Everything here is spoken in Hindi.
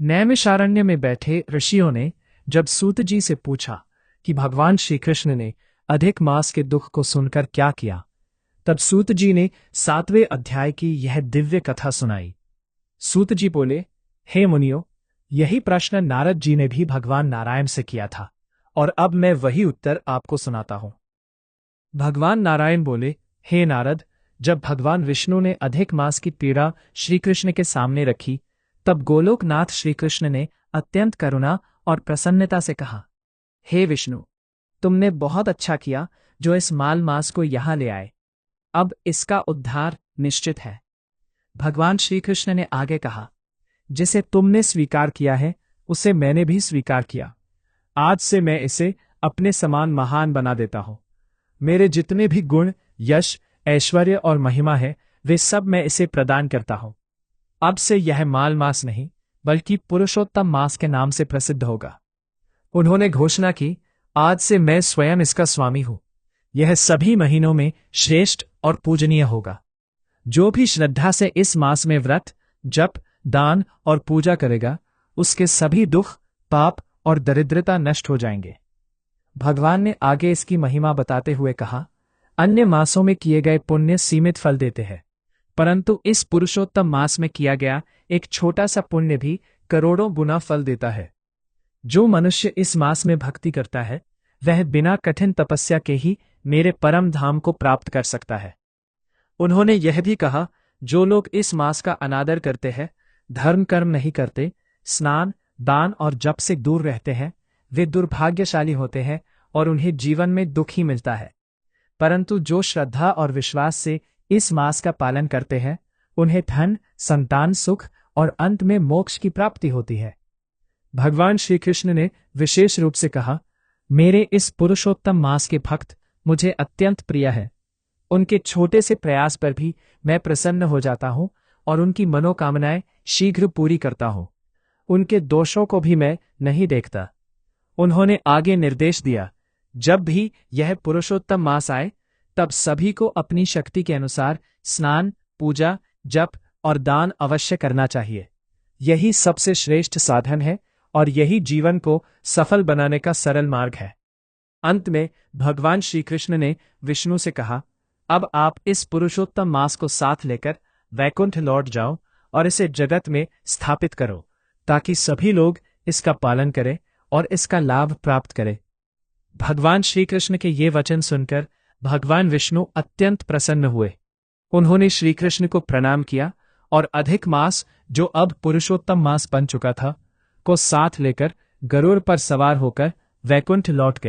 नैमिषारण्य में बैठे ऋषियों ने जब सूत जी से पूछा कि भगवान श्री कृष्ण ने अधिक मास के दुख को सुनकर क्या किया, तब सूत जी ने 7वें अध्याय की यह दिव्य कथा सुनाई। सूत जी बोले, हे मुनियो, यही प्रश्न नारद जी ने भी भगवान नारायण से किया था और अब मैं वही उत्तर आपको सुनाता हूं। भगवान नारायण बोले, हे नारद, जब भगवान विष्णु ने अधिक मास की पीड़ा श्रीकृष्ण के सामने रखी, तब गोलोकनाथ श्रीकृष्ण ने अत्यंत करुणा और प्रसन्नता से कहा, हे विष्णु, तुमने बहुत अच्छा किया जो इस माल मास को यहां ले आए। अब इसका उद्धार निश्चित है। भगवान श्रीकृष्ण ने आगे कहा, जिसे तुमने स्वीकार किया है उसे मैंने भी स्वीकार किया। आज से मैं इसे अपने समान महान बना देता हूं। मेरे जितने भी गुण, यश, ऐश्वर्य और महिमा है, वे सब मैं इसे प्रदान करता हूं। अब से यह माल मास नहीं बल्कि पुरुषोत्तम मास के नाम से प्रसिद्ध होगा। उन्होंने घोषणा की, आज से मैं स्वयं इसका स्वामी हूं। यह सभी महीनों में श्रेष्ठ और पूजनीय होगा। जो भी श्रद्धा से इस मास में व्रत, जप, दान और पूजा करेगा, उसके सभी दुख, पाप और दरिद्रता नष्ट हो जाएंगे। भगवान ने आगे इसकी महिमा बताते हुए कहा, अन्य मासों में किए गए पुण्य सीमित फल देते हैं, परंतु इस पुरुषोत्तम मास में किया गया एक छोटा सा पुण्य भी करोड़ों गुना फल देता है। जो मनुष्य इस मास में भक्ति करता है, वह बिना कठिन तपस्या के ही मेरे परम धाम को प्राप्त कर सकता है। उन्होंने यह भी कहा, जो लोग इस मास का अनादर करते हैं, धर्म कर्म नहीं करते, स्नान, दान और जप से दूर रहते हैं, वे दुर्भाग्यशाली होते हैं और उन्हें जीवन में दुख ही मिलता है। परंतु जो श्रद्धा और विश्वास से इस मास का पालन करते हैं, उन्हें धन, संतान सुख और अंत में मोक्ष की प्राप्ति होती है। भगवान श्री कृष्ण ने विशेष रूप से कहा, मेरे इस पुरुषोत्तम मास के भक्त मुझे अत्यंत प्रिय है। उनके छोटे से प्रयास पर भी मैं प्रसन्न हो जाता हूं और उनकी मनोकामनाएं शीघ्र पूरी करता हूं। उनके दोषों को भी मैं नहीं देखता। उन्होंने आगे निर्देश दिया, जब भी यह पुरुषोत्तम मास आए, तब सभी को अपनी शक्ति के अनुसार स्नान, पूजा, जप और दान अवश्य करना चाहिए। यही सबसे श्रेष्ठ साधन है और यही जीवन को सफल बनाने का सरल मार्ग है। अंत में भगवान श्री कृष्ण ने विष्णु से कहा, अब आप इस पुरुषोत्तम मास को साथ लेकर वैकुंठ लौट जाओ और इसे जगत में स्थापित करो, ताकि सभी लोग इसका पालन करें और इसका लाभ प्राप्त करें। भगवान श्री कृष्ण के ये वचन सुनकर भगवान विष्णु अत्यंत प्रसन्न हुए। उन्होंने श्री कृष्ण को प्रणाम किया और अधिक मास, जो अब पुरुषोत्तम मास बन चुका था, को साथ लेकर गरुड़ पर सवार होकर वैकुंठ लौट गए।